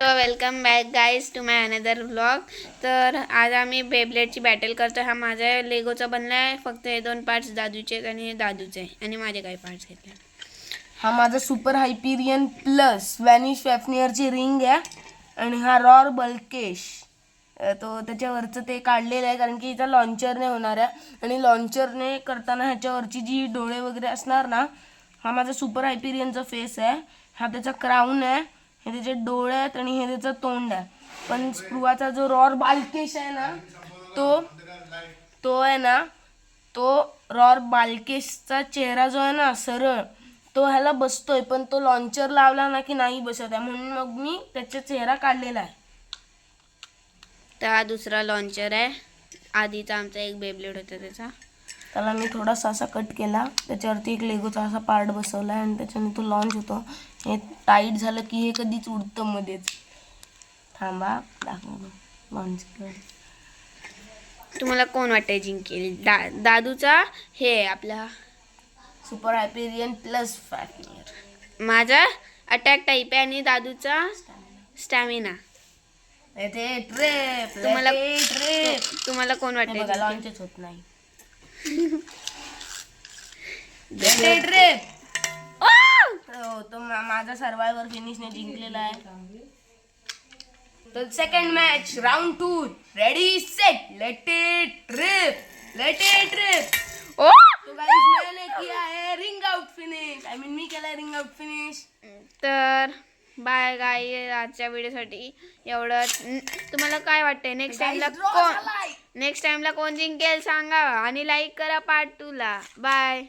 तो welcome back guys to my another vlog. तर आज आम्ही बेब्लेडची बॅटल करतो. हा माझा लेगोचा बनला आहे. फक्त हे 2 पार्ट्स दादूचे आणि दादूचे आणि माझे काही पार्ट्स घेतले. हा माझा सुपर हायपिरियन प्लस व्हॅनिश फॅफनियरची रिंग आहे आणि हा रॉर बल्केश तो त्याच्यावरचं ते काढलेलं आहे कारण की हिचा लॉन्चरने होणार आहे आणि लॉन्चरने करताना ह्याच्यावरची जी डोळे वगैरे असणार ना, हा माझा सुपर हायपिरियनचा फेस आहे. हा त्याचा क्राऊन आहे, हे त्याचे डोळे आहेत आणि हे त्याचं तोंड आहे. पण स्प्रुवाचा जो रॉर बाल्केश आहे ना, तो आहे ना, तो रॉर बाल्केशचा चेहरा जो आहे ना सरळ, तो ह्याला बसतोय, पण तो लॉन्चर लावला ना की नाही बसत आहे, म्हणून मग मी त्याचा चेहरा काढलेला आहे. तर हा दुसरा लॉन्चर आहे. आधीचा आमचा एक बेब्लेड होता त्याला मी थोडासा असा कट केला, त्याच्यावरती एक लेगोचा असा पार्ट बसवला आणि त्याच्याने तो लॉन्च होतो. हे टाईट झालं की हे कधीच उडतं मध्येच. थांबा दाखवतो लॉन्च कर. तुम्हाला कोण वाटतंय जिंकेल? दादूचा हे आपला सुपर हायपिरियन प्लस फॅफनियर. माझा अटॅक टाईप आहे आणि दादूचा स्टॅमिना. तुम्हाला कोण वाटतंय? लॉन्चच होत नाही. तो माझा सर्वायवर फिनिशने जिंकलेला आहे. तर second match round 2 ready set let it rip. ओ तो गाइस मैंने किया है रिंग आउट फिनिश. मी केला रिंग आउट फिनिश. तर बाय गाई, आजच्या व्हिडिओसाठी एवढंच. तुम्हाला काय वाटतंय नेक्स्ट टाइमला कोण जिंकेल सांगा आणि लाईक करा पार्ट 2 ला. बाय.